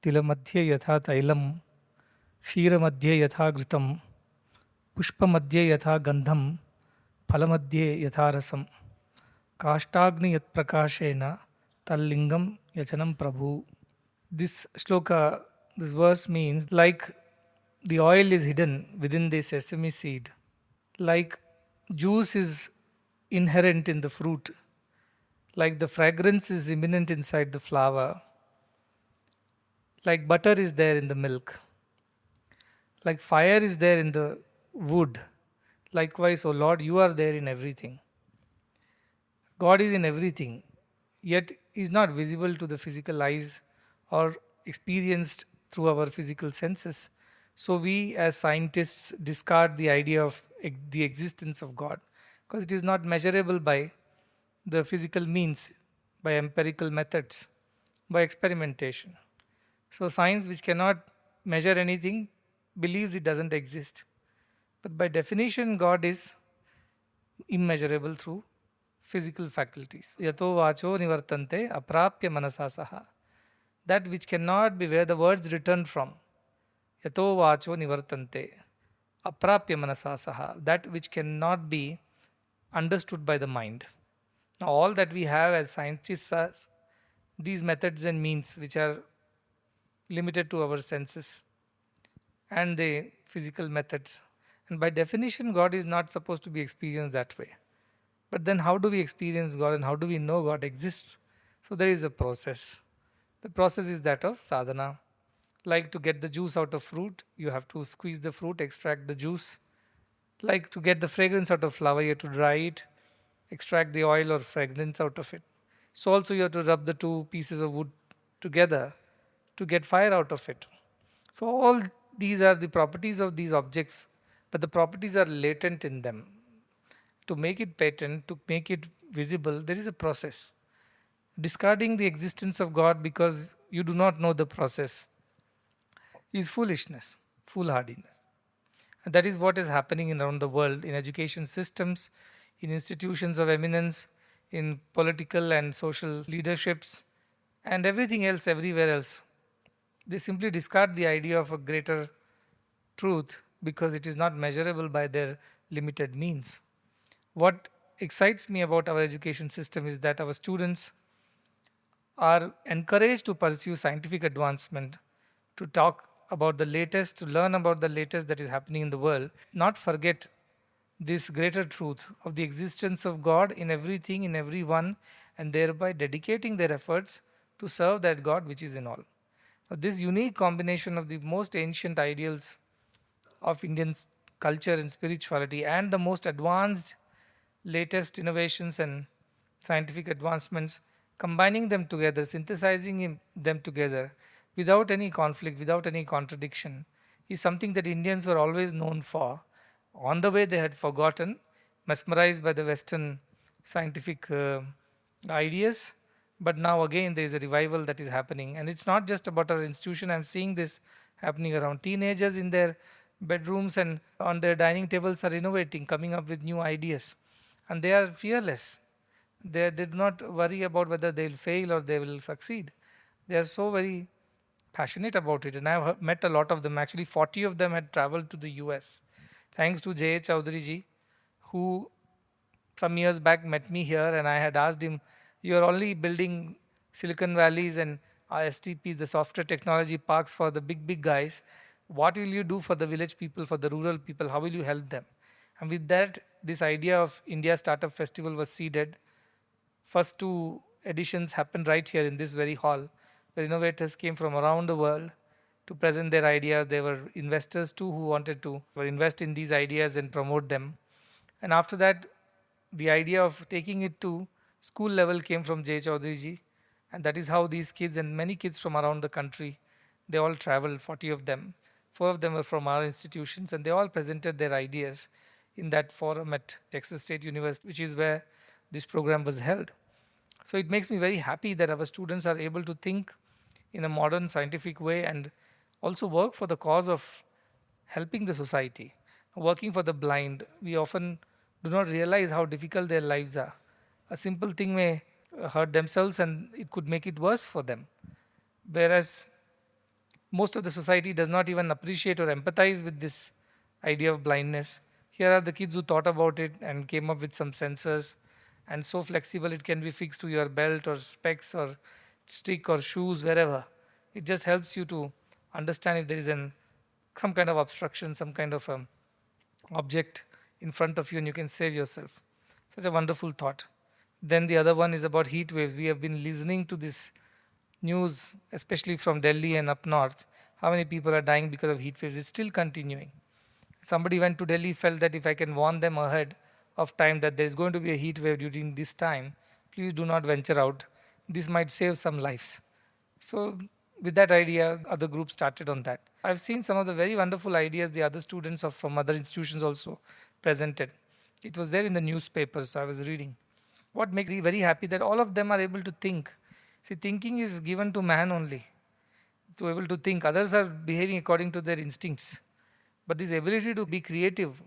तिलमध्ये यथा तैलं क्षीरमध्ये यथा घृतं पुष्पमध्ये यथा गंधं फलमध्ये यथा रसं काष्ठाग्नि यत्प्रकाशेन तल्लिंगम yachanam prabhu. This shloka, this verse means like the oil is hidden within the sesame seed, like juice is inherent in the fruit, like the fragrance is imminent inside the flower, like butter is there in the milk, like fire is there in the wood. Likewise, O Lord, you are there in everything. God is in everything, yet is not visible to the physical eyes or experienced through our physical senses. So, we as scientists discard the idea of the existence of God because it is not measurable by the physical means, by empirical methods, by experimentation. So, science, which cannot measure anything, believes it doesn't exist. But by definition, God is immeasurable through physical faculties. Yato vacho nivartante aprapya manasa saha. That which cannot be where the words return from. Yato vacho nivartante aprapya manasa saha. That which cannot be understood by the mind. Now, all that we have as scientists are these methods and means which are limited to our senses and the physical methods. And by definition, God is not supposed to be experienced that way. But then, how do we experience God and how do we know God exists? So, there is a process. The process is that of sadhana. Like to get the juice out of fruit, you have to squeeze the fruit, extract the juice. Like to get the fragrance out of flower, you have to dry it, extract the oil or fragrance out of it. So, also, you have to rub the two pieces of wood together to get fire out of it. So, all these are the properties of these objects, but the properties are latent in them. To make it patent, to make it visible, there is a process. Discarding the existence of God because you do not know the process is foolishness, foolhardiness. And that is what is happening around the world in education systems, in institutions of eminence, in political and social leaderships, and everything else, everywhere else. They simply discard the idea of a greater truth because it is not measurable by their limited means. What excites me about our education system is that our students are encouraged to pursue scientific advancement, to talk about the latest, to learn about the latest that is happening in the world, not forget this greater truth of the existence of God in everything, in everyone, and thereby dedicating their efforts to serve that God which is in all. Now, this unique combination of the most ancient ideals of Indian culture and spirituality and the most advanced latest innovations and scientific advancements, combining them together, synthesizing them together without any conflict, without any contradiction, is something that Indians were always known for. On the way, they had forgotten, mesmerized by the Western scientific ideas. But now again, there is a revival that is happening. And it's not just about our institution. I'm seeing this happening around teenagers in their bedrooms and on their dining tables are innovating, coming up with new ideas. And they are fearless. They did not worry about whether they will fail or they will succeed. They are so very passionate about it. And I've met a lot of them. Actually, 40 of them had traveled to the US. Thanks to J. Chowdhury ji, who some years back met me here, and I had asked him, "You are only building Silicon Valleys and STPs, the software technology parks for the big guys. What will you do for the village people, for the rural people? How will you help them?" And with that, this idea of India Startup Festival was seeded. First two editions happened right here in this very hall, where innovators came from around the world to present their ideas. There were investors too who wanted to invest in these ideas and promote them. And after that, the idea of taking it to school level came from J. Chaudhary ji. And that is how these kids and many kids from around the country, they all traveled, 40 of them. 4 of them were from our institutions, and they all presented their ideas in that forum at Texas State University, which is where this program was held. So it makes me very happy that our students are able to think in a modern scientific way and also work for the cause of helping the society. Working for the blind, we often do not realize how difficult their lives are. A simple thing may hurt themselves and it could make it worse for them. Whereas Most of the society does not even appreciate or empathize with this idea of blindness. Here are the kids who thought about it and came up with some sensors, and so flexible it can be fixed to your belt or specs or stick or shoes, wherever. It just helps you to understand if there is some kind of obstruction, some kind of object in front of you, and you can save yourself. Such a wonderful thought. Then the other one is about heat waves. We have been listening to this news, especially from Delhi and up north. How many people are dying because of heat waves? It's still continuing. Somebody went to Delhi, felt that if I can warn them ahead of time that there is going to be a heat wave during this time, please do not venture out. This might save some lives. So, with that idea, other groups started on that. I've seen some of the very wonderful ideas the other students from other institutions also presented. It was there in the newspapers, so I was reading. What makes me very happy that all of them are able to think. See, thinking is given to man only, to able to think. Others are behaving according to their instincts. But this ability to be creative,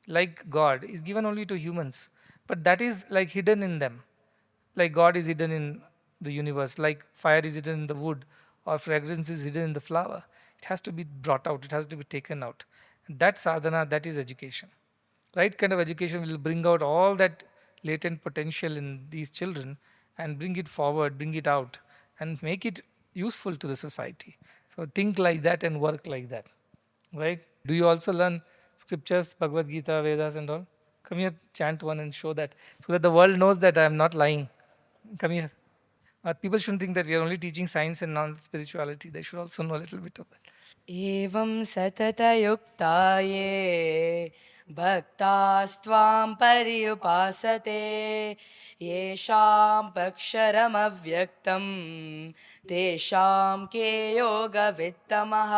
like God, is given only to humans. But that is like hidden in them. Like God is hidden in the universe, like fire is hidden in the wood, or fragrance is hidden in the flower. It has to be brought out, it has to be taken out. And that sadhana, that is education. Right kind of education will bring out all that latent potential in these children and bring it forward, bring it out, and make it useful to the society. So think like that and work like that. Right? Do you also learn scriptures, Bhagavad Gita, Vedas, and all? Come here, chant one and show that, so that the world knows that I am not lying. Come here. People shouldn't think that we are only teaching science and non spirituality. They should also know a little bit of that. एवं सततयुक्ता ये भक्तास्त्वां पर्युपासते येषां पक्षरमव्यक्तं तेषां के योगवित्तमः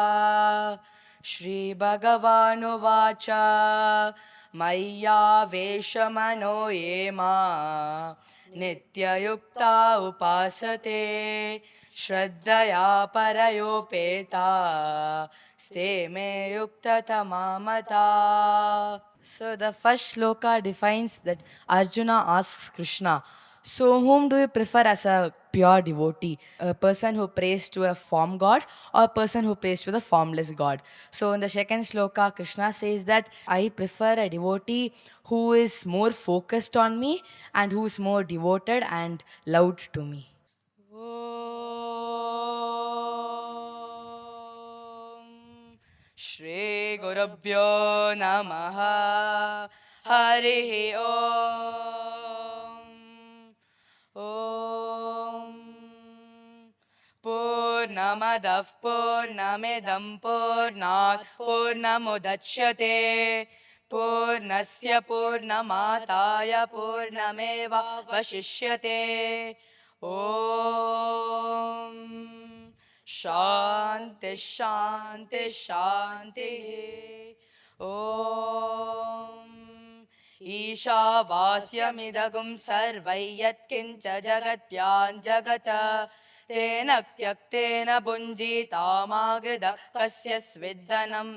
श्रीभगवानुवाच मय्यावेशमनो ये मा नित्ययुक्ता उपासते श्रद्धया परयोपेता स्ते मे युक्ततमा मता. So the first shloka defines that Arjuna asks Krishna, so whom do you prefer as a pure devotee? A person who prays to a form god or a person who prays to the formless god? So in the second shloka, Krishna says that I prefer a devotee who is more focused on me and who is more devoted and loved to me. Shri Gurubhyo Namaha Harihi Om. Om Purnamadav Purnamidam Purnat Purnamudachyate Purnasya Purnamataya Purnameva Vashishyate. Om Shanti Shanti Shanti. Om Ishavasya sarvai yatkincha jagatyan jagata tena tyaktena bunjita magrida kasya sviddanam.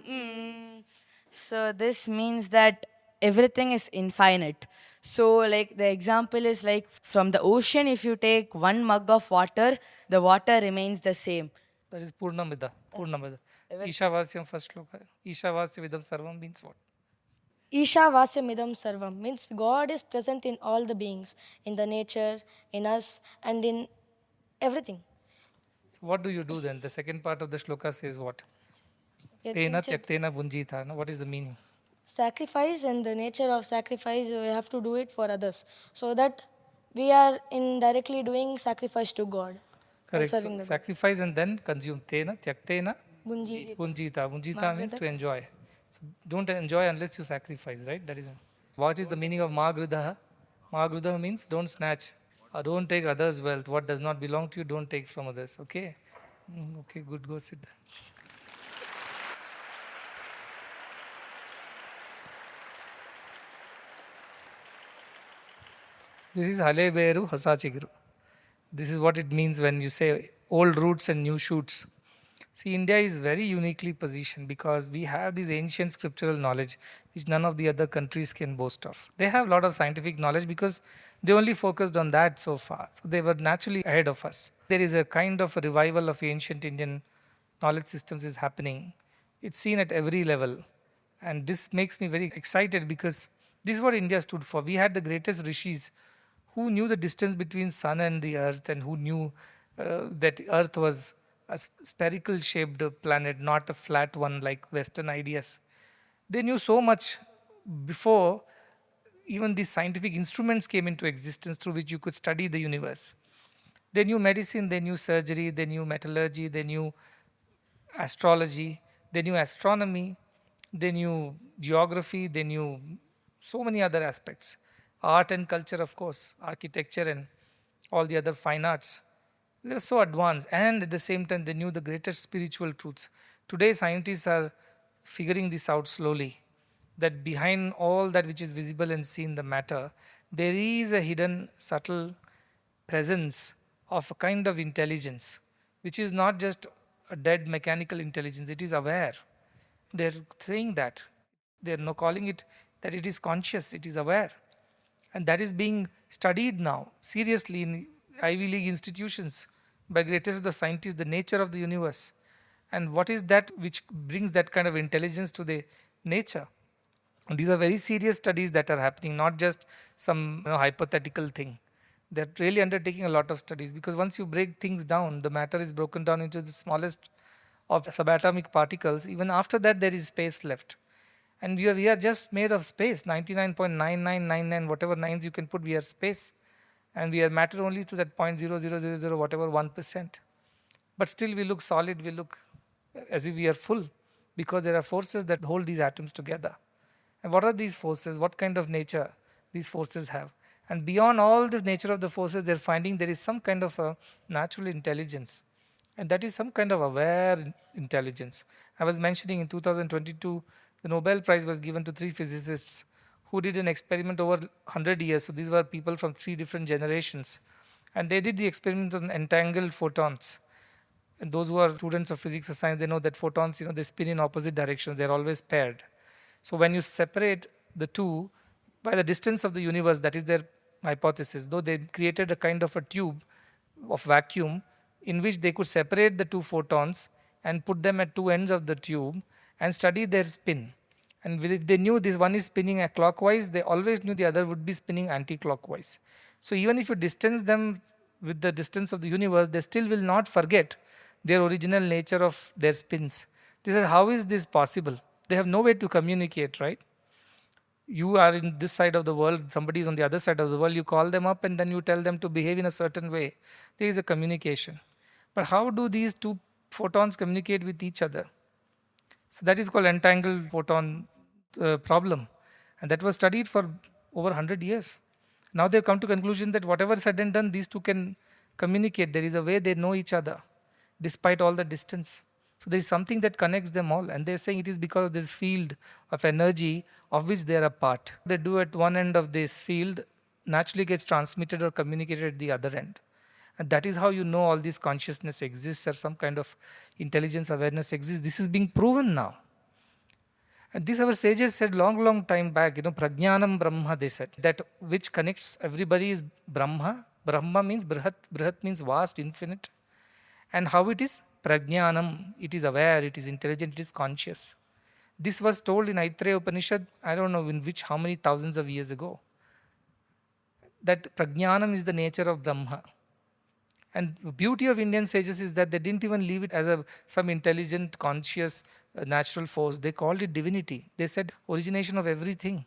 So this means that everything is infinite. So like the example is like from the ocean, if you take one mug of water, the water remains the same. That is Purnamida. Purnamida. Ishavasyam first shloka. Ishavasya vidam sarvam means what? Ishavasya sarvam means God is present in all the beings, in the nature, in us, and in everything. So what do you do then? The second part of the shloka says what? Tena tyaktena bunjita. What is the meaning? Sacrifice, and the nature of sacrifice, we have to do it for others, so that we are indirectly doing sacrifice to God. Correct. So sacrifice and then consume. Tena tyaktena Bunjita. Bunjita means to enjoy. So don't enjoy unless you sacrifice, right? That is what is the meaning of Magrudaha? Magrudaha means don't snatch or don't take others' wealth. What does not belong to you, don't take from others. Okay? Okay, good. Go sit there. This is Hale Beru Hasachigiru. This is what it means when you say old roots and new shoots. See, India is very uniquely positioned because we have this ancient scriptural knowledge which none of the other countries can boast of. They have a lot of scientific knowledge because they only focused on that so far. So they were naturally ahead of us. There is a kind of a revival of ancient Indian knowledge systems is happening. It's seen at every level. And this makes me very excited because this is what India stood for. We had the greatest rishis who knew the distance between sun and the earth, and who knew that earth was a spherical shaped planet, not a flat one like Western ideas. They knew so much before even these scientific instruments came into existence through which you could study the universe. They knew medicine, they knew surgery, they knew metallurgy, they knew astrology, they knew astronomy, they knew geography, they knew so many other aspects. Art and culture, of course, architecture and all the other fine arts. They were so advanced, and at the same time, they knew the greatest spiritual truths. Today, scientists are figuring this out slowly, that behind all that which is visible and seen, the matter, there is a hidden, subtle presence of a kind of intelligence, which is not just a dead mechanical intelligence, it is aware. They're saying that. They're now calling it that it is conscious, it is aware. And that is being studied now seriously in Ivy League institutions by greatest of the scientists, the nature of the universe. And what is that which brings that kind of intelligence to the nature? And these are very serious studies that are happening, not just some hypothetical thing. They're really undertaking a lot of studies, because once you break things down, the matter is broken down into the smallest of subatomic particles. Even after that, there is space left. And we are just made of space, 99.9999, whatever nines you can put, we are space. And we are matter only to that 0.0000 whatever 1%. But still we look solid, we look as if we are full, because there are forces that hold these atoms together. And what are these forces? What kind of nature these forces have? And beyond all the nature of the forces, they're finding there is some kind of a natural intelligence. And that is some kind of aware intelligence. I was mentioning in 2022, the Nobel Prize was given to three physicists who did an experiment over 100 years. So these were people from three different generations. And they did the experiment on entangled photons. And those who are students of physics or science, they know that photons, they spin in opposite directions. They're always paired. So when you separate the two by the distance of the universe, that is their hypothesis, though they created a kind of a tube of vacuum in which they could separate the two photons and put them at two ends of the tube and study their spin. And if they knew this one is spinning clockwise, they always knew the other would be spinning anti-clockwise. So even if you distance them with the distance of the universe, they still will not forget their original nature of their spins. They said, how is this possible? They have no way to communicate, right? You are in this side of the world, somebody is on the other side of the world, you call them up and then you tell them to behave in a certain way. There is a communication. But how do these two photons communicate with each other? So that is called entangled photon problem. And that was studied for over 100 years. Now they've come to conclusion that whatever said and done, these two can communicate. There is a way they know each other, despite all the distance. So there is something that connects them all. And they're saying it is because of this field of energy of which they are a part. They do at one end of this field naturally gets transmitted or communicated at the other end. And that is how you know all this consciousness exists, or some kind of intelligence awareness exists. This is being proven now. And this our sages said long time back, Prajnanam Brahma, they said, that which connects everybody is Brahma. Brahma means Brihat, Brihat means vast, infinite. And how it is? Prajnanam, it is aware, it is intelligent, it is conscious. This was told in Aitreya Upanishad, I don't know in which, how many thousands of years ago. That Prajnanam is the nature of Brahma. And the beauty of Indian sages is that they didn't even leave it as some intelligent, conscious, natural force. They called it divinity. They said origination of everything.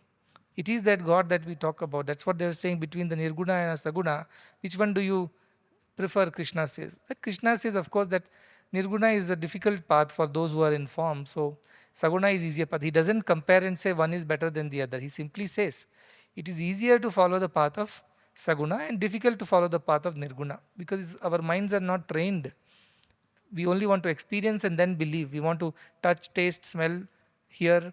It is that God that we talk about. That's what they were saying between the Nirguna and a Saguna. Which one do you prefer, Krishna says? But Krishna says, of course, that Nirguna is a difficult path for those who are in form. So Saguna is easier path. He doesn't compare and say one is better than the other. He simply says it is easier to follow the path of Saguna and difficult to follow the path of Nirguna, because our minds are not trained. We only want to experience and then believe. We want to touch, taste, smell, hear.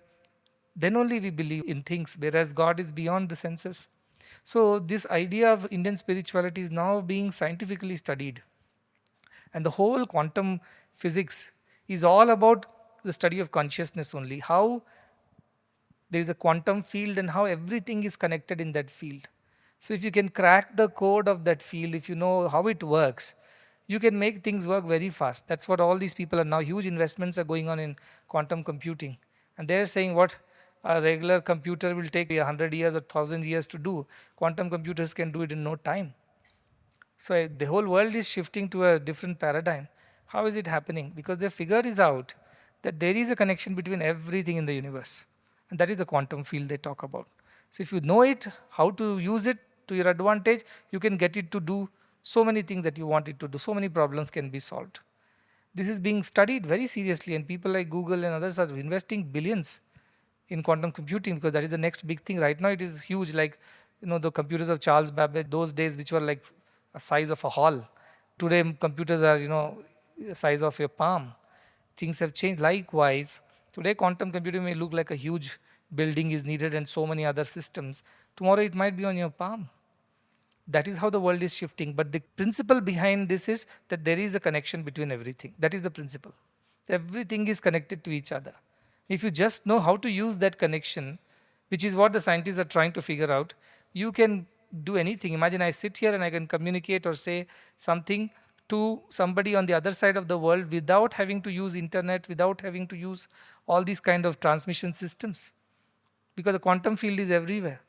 Then only we believe in things, whereas God is beyond the senses. So this idea of Indian spirituality is now being scientifically studied. And the whole quantum physics is all about the study of consciousness only. How there is a quantum field and how everything is connected in that field. So if you can crack the code of that field, if you know how it works, you can make things work very fast. That's what all these people are now. Huge investments are going on in quantum computing. And they're saying what a regular computer will take 100 years or 1,000 years to do, quantum computers can do it in no time. So the whole world is shifting to a different paradigm. How is it happening? Because they figured it out that there is a connection between everything in the universe. And that is the quantum field they talk about. So if you know it, how to use it to your advantage, you can get it to do so many things that you want it to do. So many problems can be solved. This is being studied very seriously, and people like Google and others are investing billions in quantum computing because that is the next big thing. Right now, it is huge. Like, the computers of Charles Babbage, those days, which were like a size of a hall. Today, computers are, the size of your palm. Things have changed. Likewise, today, quantum computing may look like a huge building is needed and so many other systems. Tomorrow, it might be on your palm. That is how the world is shifting. But the principle behind this is that there is a connection between everything. That is the principle. Everything is connected to each other. If you just know how to use that connection, which is what the scientists are trying to figure out, you can do anything. Imagine I sit here and I can communicate or say something to somebody on the other side of the world without having to use internet, without having to use all these kind of transmission systems. Because the quantum field is everywhere.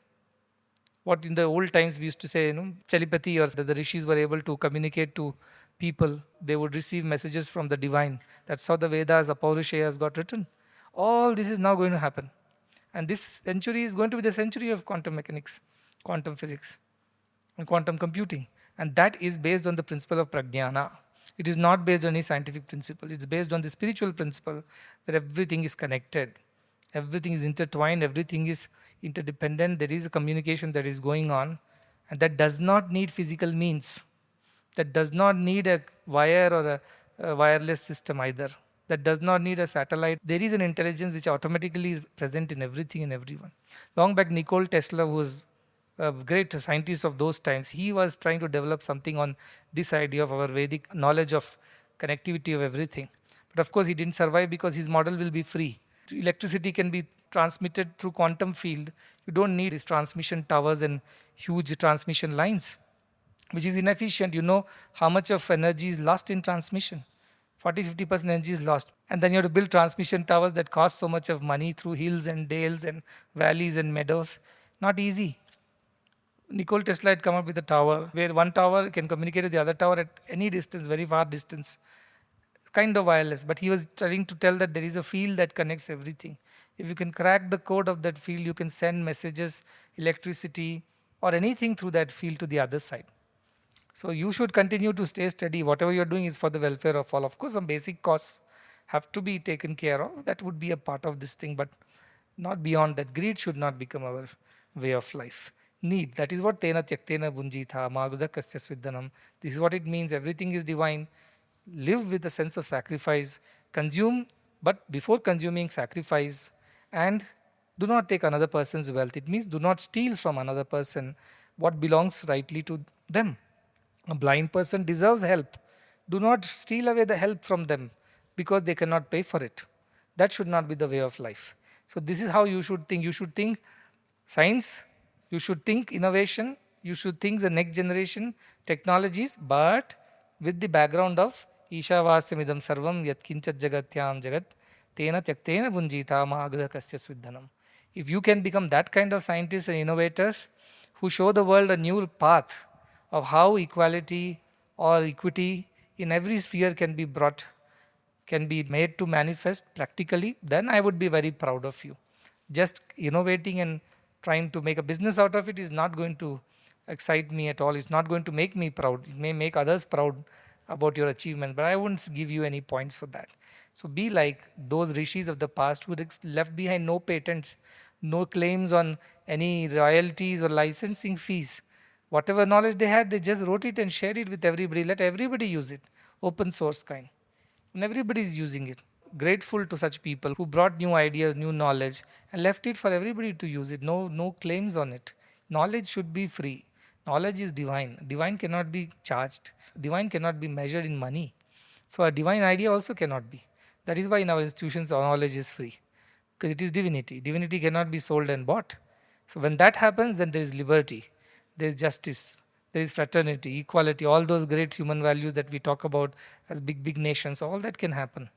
What in the old times we used to say, telepathy, or that the rishis were able to communicate to people. They would receive messages from the divine. That's how the Vedas, Apaurishayas got written. All this is now going to happen. And this century is going to be the century of quantum mechanics, quantum physics, and quantum computing. And that is based on the principle of prajnana. It is not based on any scientific principle. It's based on the spiritual principle that everything is connected. Everything is intertwined, everything is interdependent. There is a communication that is going on, and that does not need physical means. That does not need a wire or a wireless system either. That does not need a satellite. There is an intelligence which automatically is present in everything and everyone. Long back, Nikola Tesla, who was a great scientist of those times, he was trying to develop something on this idea of our Vedic knowledge of connectivity of everything. But of course, he didn't survive because his model will be free. Electricity can be transmitted through quantum field. You don't need these transmission towers and huge transmission lines, which is inefficient. You know how much of energy is lost in transmission. 40-50% energy is lost. And then you have to build transmission towers that cost so much of money through hills and dales and valleys and meadows. Not easy. Nikola Tesla had come up with a tower where one tower can communicate with the other tower at any distance, very far distance. Kind of wireless, but he was trying to tell that there is a field that connects everything. If you can crack the code of that field, you can send messages, electricity, or anything through that field to the other side. So you should continue to stay steady. Whatever you're doing is for the welfare of all. Of course, some basic costs have to be taken care of. That would be a part of this thing, but not beyond that. Greed should not become our way of life. Need, that is what tena tyaktena bunjitha maguda kasya svidhanam. This is what it means. Everything is divine. Live with a sense of sacrifice. Consume, but before consuming, sacrifice. And do not take another person's wealth. It means do not steal from another person what belongs rightly to them. A blind person deserves help. Do not steal away the help from them because they cannot pay for it. That should not be the way of life. So this is how you should think. You should think science, you should think innovation, you should think the next generation technologies, but with the background of Ishavasya sarvam yat kinchat jagatyam jagat tena tyaktena bunjita maagda kasya svidhanam. If you can become that kind of scientists and innovators who show the world a new path of how equality or equity in every sphere can be brought, can be made to manifest practically, then I would be very proud of you. Just innovating and trying to make a business out of it is not going to excite me at all. It's not going to make me proud. It may make others proud about your achievement, but I wouldn't give you any points for that. So be like those rishis of the past who left behind no patents, no claims on any royalties or licensing fees. Whatever knowledge they had, they just wrote it and shared it with everybody. Let everybody use it. Open source kind. And everybody is using it. Grateful to such people who brought new ideas, new knowledge, and left it for everybody to use it. No claims on it. Knowledge should be free. Knowledge is divine. Divine cannot be charged. Divine cannot be measured in money. So a divine idea also cannot be. That is why in our institutions our knowledge is free. Because it is divinity. Divinity cannot be sold and bought. So when that happens, then there is liberty. There is justice. there is fraternity, equality, all those great human values that we talk about as big nations. All that can happen.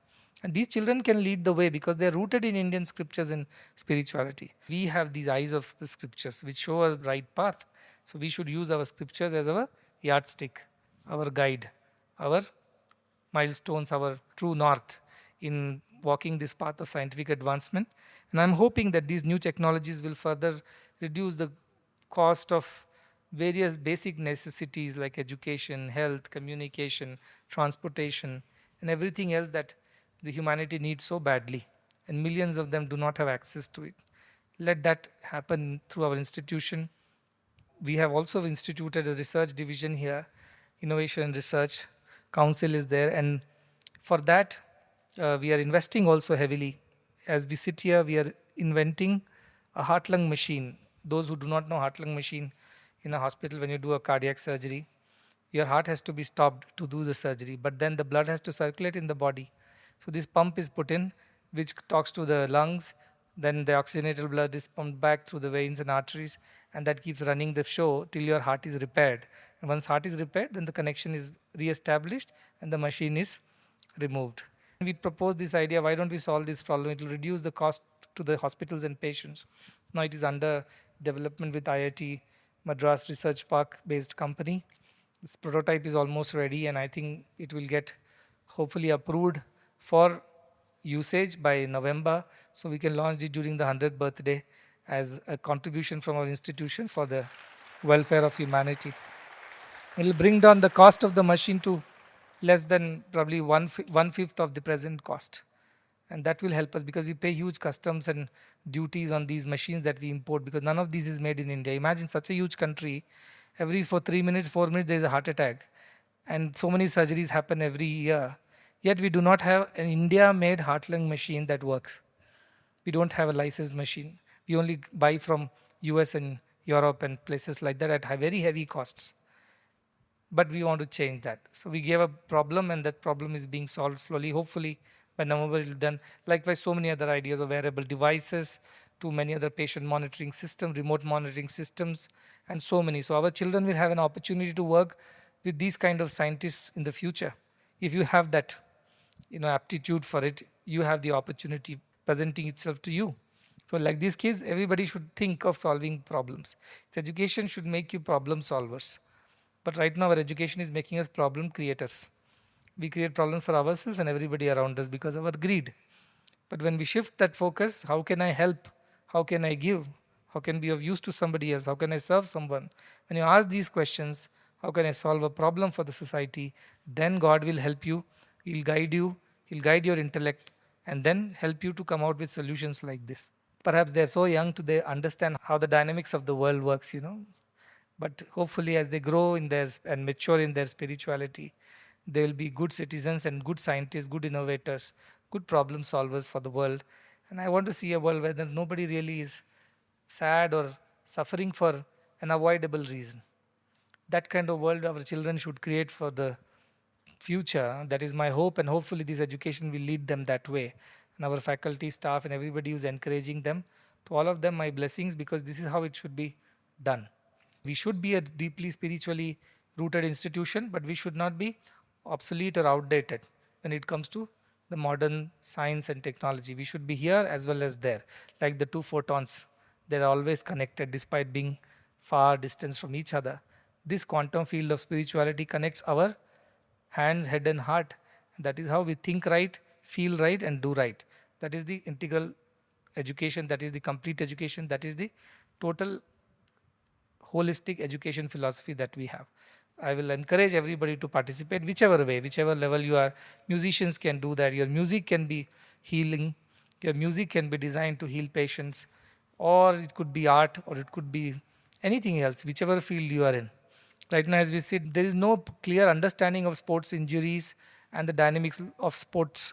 And these children can lead the way because they are rooted in Indian scriptures and spirituality. We have these eyes of the scriptures which show us the right path. So we should use our scriptures as our yardstick, our guide, our milestones, our true north in walking this path of scientific advancement. And I'm hoping that these new technologies will further reduce the cost of various basic necessities like education, health, communication, transportation, and everything else that the humanity needs so badly. And millions of them do not have access to it. Let that happen through our institution. We have also instituted a research division here, innovation and research council is there, and for that we are investing also heavily. As we sit here, we are inventing a heart lung machine. Those who do not know, heart lung machine in a hospital, when you do a cardiac surgery, your heart has to be stopped to do the surgery, but then the blood has to circulate in the body. So this pump is put in, which talks to the lungs, then the oxygenated blood is pumped back through the veins and arteries, and that keeps running the show till your heart is repaired. And once heart is repaired, then the connection is re-established and the machine is removed. We proposed this idea, why don't we solve this problem? It will reduce the cost to the hospitals and patients. Now it is under development with IIT Madras Research Park based company. This prototype is almost ready, and I think it will get hopefully approved for usage by November, so we can launch it during the 100th birthday as a contribution from our institution for the welfare of humanity. It will bring down the cost of the machine to less than probably one fifth of the present cost. And that will help us because we pay huge customs and duties on these machines that we import, because none of these is made in India. Imagine such a huge country, every for 3 minutes, 4 minutes, there is a heart attack. And so many surgeries happen every year. Yet we do not have an India-made heart lung machine that works. We don't have a licensed machine. We only buy from US and Europe and places like that at very heavy costs. But we want to change that. So we gave a problem, and that problem is being solved slowly. Hopefully by November it will be done. Likewise, so many other ideas of wearable devices, to many other patient monitoring systems, remote monitoring systems, and so many. So our children will have an opportunity to work with these kind of scientists in the future. If you have that, aptitude for it, you have the opportunity presenting itself to you. So like these kids, everybody should think of solving problems. So education should make you problem solvers. But right now our education is making us problem creators. We create problems for ourselves and everybody around us because of our greed. But when we shift that focus, how can I help? How can I give? How can I be of use to somebody else? How can I serve someone? When you ask these questions, how can I solve a problem for the society? Then God will help you. He'll guide you. He'll guide your intellect and then help you to come out with solutions like this. Perhaps they're so young to they understand how the dynamics of the world works. But hopefully as they grow in their and mature in their spirituality, they will be good citizens and good scientists, good innovators, good problem solvers for the world. And I want to see a world where nobody really is sad or suffering for an avoidable reason. That kind of world our children should create for the future. That is my hope, and hopefully this education will lead them that way. And our faculty, staff, and everybody who's encouraging them, to all of them my blessings, because this is how it should be done. We should be a deeply spiritually rooted institution, but we should not be obsolete or outdated when it comes to the modern science and technology. We should be here as well as there. Like the two photons, they're always connected despite being far distance from each other. This quantum field of spirituality connects our hands, head, and heart. That is how we think right, feel right, and do right. That is the integral education, that is the complete education, that is the total holistic education philosophy that we have. I will encourage everybody to participate whichever way, whichever level you are. Musicians can do that. Your music can be healing. Your music can be designed to heal patients, or it could be art, or it could be anything else, whichever field you are in. Right now, as we sit, there is no clear understanding of sports injuries and the dynamics of sports.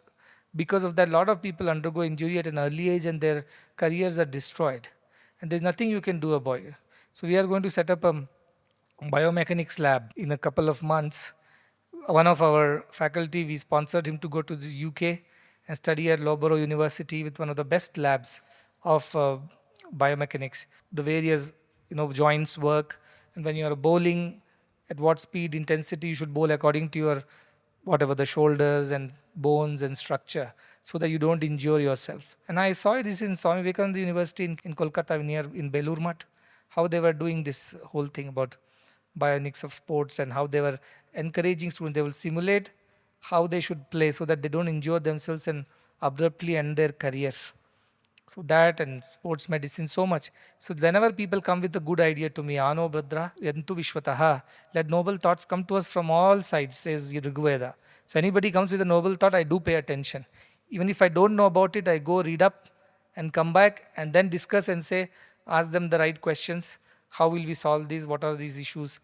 Because of that, a lot of people undergo injury at an early age and their careers are destroyed. And there's nothing you can do about it. So we are going to set up a biomechanics lab in a couple of months. One of our faculty, we sponsored him to go to the UK and study at Loughborough University with one of the best labs of biomechanics. The various joints work, and when you are bowling, at what speed, intensity you should bowl according to your whatever the shoulders and bones and structure, so that you don't injure yourself. And I saw this in Swami Vivekananda University in Kolkata, near in Belur Math, how they were doing this whole thing about bionics of sports, and how they were encouraging students. They will simulate how they should play so that they don't injure themselves and abruptly end their careers. So that and sports medicine so much. So whenever people come with a good idea to me, Ano Bhadra, Yantu Vishwataha, let noble thoughts come to us from all sides, says Rigveda. So anybody comes with a noble thought, I do pay attention. Even if I don't know about it, I go read up and come back and then discuss and say, ask them the right questions. How will we solve these? What are these issues?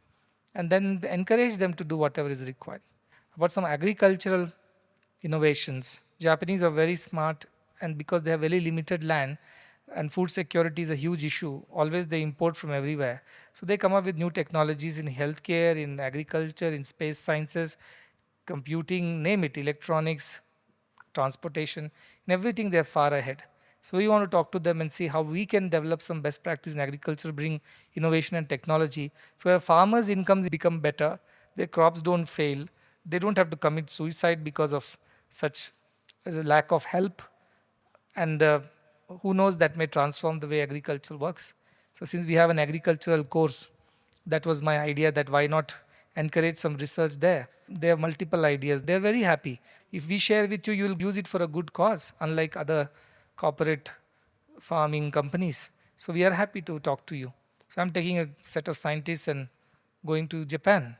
And then encourage them to do whatever is required. About some agricultural innovations. Japanese are very smart, and because they have very limited land and food security is a huge issue, always they import from everywhere. So they come up with new technologies in healthcare, in agriculture, in space sciences, computing, name it, electronics, transportation, in everything they're far ahead. So we want to talk to them and see how we can develop some best practice in agriculture, bring innovation and technology. So our farmers' incomes become better, their crops don't fail, they don't have to commit suicide because of such lack of help, and who knows, that may transform the way agriculture works. So since we have an agricultural course, that was my idea, that why not encourage some research there. They have multiple ideas, they're very happy. If we share with you, you'll use it for a good cause, unlike other corporate farming companies. So we are happy to talk to you. So I'm taking a set of scientists and going to Japan,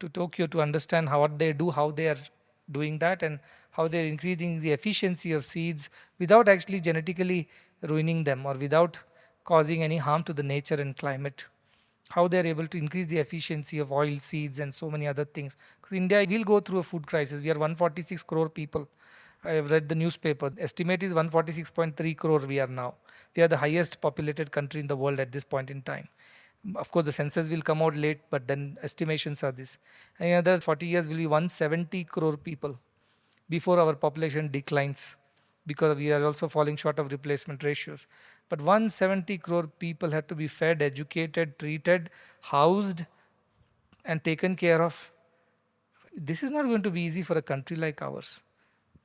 to Tokyo, to understand how what they do, how they are doing that, and how they're increasing the efficiency of seeds without actually genetically ruining them or without causing any harm to the nature and climate. How they're able to increase the efficiency of oil seeds and so many other things. Because India will go through a food crisis. We are 146 crore people. I have read the newspaper. Estimate is 146.3 crore we are now. We are the highest populated country in the world at this point in time. Of course, the census will come out late, but then estimations are this. And in another 40 years, will be 170 crore people before our population declines, because we are also falling short of replacement ratios. But 170 crore people have to be fed, educated, treated, housed, and taken care of. This is not going to be easy for a country like ours.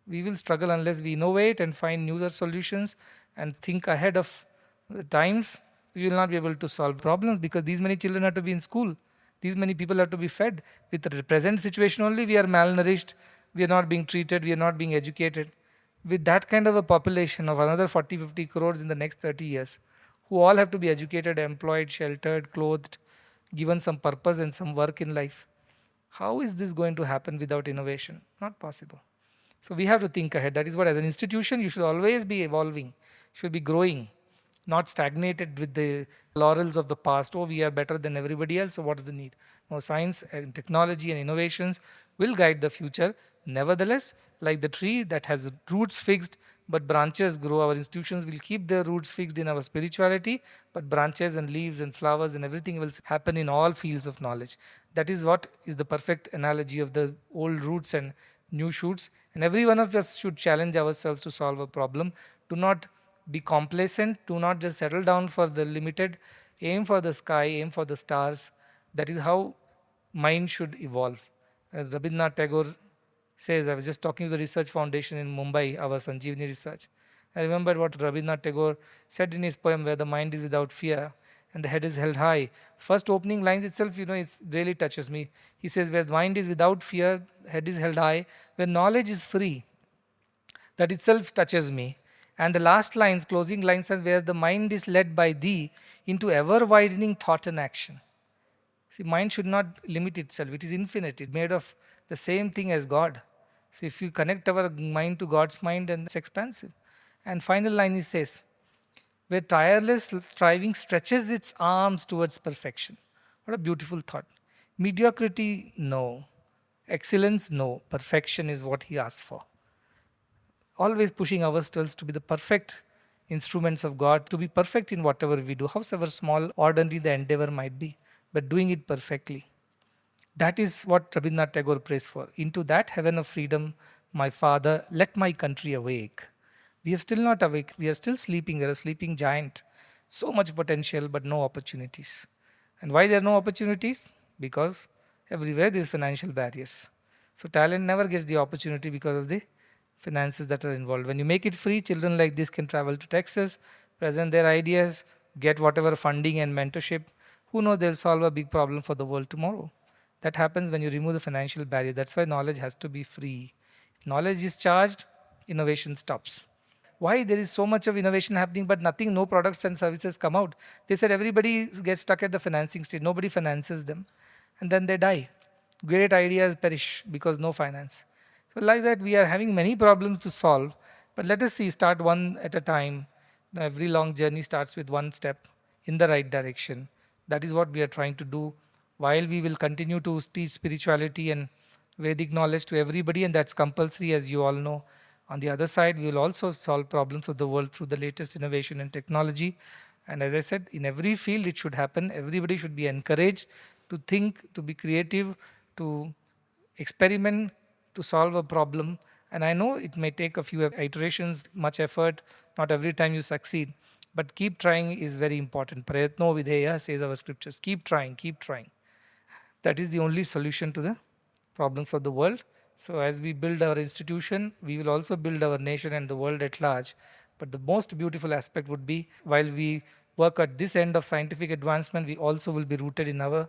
We will struggle unless we innovate and find newer solutions and think ahead of the times. We will not be able to solve problems, because these many children have to be in school. These many people have to be fed. With the present situation only, we are malnourished, we are not being treated, we are not being educated. With that kind of a population of another 40, 50 crores in the next 30 years, who all have to be educated, employed, sheltered, clothed, given some purpose and some work in life, how is this going to happen without innovation? Not possible. So we have to think ahead. That is what, as an institution, you should always be evolving, should be growing, not stagnated with the laurels of the past. Oh, we are better than everybody else, so what's the need? No, science and technology and innovations will guide the future. Nevertheless, like the tree that has roots fixed but branches grow, our institutions will keep their roots fixed in our spirituality, but branches and leaves and flowers and everything will happen in all fields of knowledge. That is what is the perfect analogy of the old roots and new shoots. And every one of us should challenge ourselves to solve a problem. Do not be complacent. Do not just settle down for the limited. Aim for the sky, aim for the stars. That is how mind should evolve. As Rabindranath Tagore says, I was just talking to the Research Foundation in Mumbai, our Sanjeevani research. I remember what Rabindranath Tagore said in his poem, where the mind is without fear and the head is held high. First opening lines itself, it really touches me. He says, where the mind is without fear, head is held high, where knowledge is free. That itself touches me. And the last lines, closing lines, says, where the mind is led by thee into ever widening thought and action. See, mind should not limit itself. It is infinite. It's made of the same thing as God. So if you connect our mind to God's mind, then it's expansive. And final line, he says, where tireless striving stretches its arms towards perfection. What a beautiful thought. Mediocrity, no. Excellence, no. Perfection is what he asks for. Always pushing ourselves to be the perfect instruments of God, to be perfect in whatever we do, howsoever small, ordinary the endeavor might be, but doing it perfectly. That is what Rabindranath Tagore prays for. Into that heaven of freedom, my Father, let my country awake. We are still not awake. We are still sleeping. We are a sleeping giant. So much potential, but no opportunities. And why there are no opportunities? Because everywhere there is financial barriers. So talent never gets the opportunity because of the finances that are involved. When you make it free, children like this can travel to Texas, present their ideas, get whatever funding and mentorship. Who knows, they'll solve a big problem for the world tomorrow. That happens when you remove the financial barrier. That's why knowledge has to be free. If knowledge is charged, innovation stops. Why there is so much of innovation happening but nothing, no products and services come out? They said everybody gets stuck at the financing stage, nobody finances them, and then they die. Great ideas perish because no finance. So like that, we are having many problems to solve, but let us see, start one at a time. Every long journey starts with one step in the right direction. That is what we are trying to do. While we will continue to teach spirituality and Vedic knowledge to everybody, and that's compulsory, as you all know. On the other side, we will also solve problems of the world through the latest innovation and technology. And as I said, in every field it should happen. Everybody should be encouraged to think, to be creative, to experiment, to solve a problem. And I know it may take a few iterations, much effort, not every time you succeed. But keep trying is very important. Prayatno videya, says our scriptures. Keep trying, keep trying. That is the only solution to the problems of the world. So, as we build our institution, we will also build our nation and the world at large. But the most beautiful aspect would be, while we work at this end of scientific advancement, we also will be rooted in our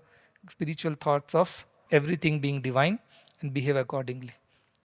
spiritual thoughts of everything being divine and behave accordingly.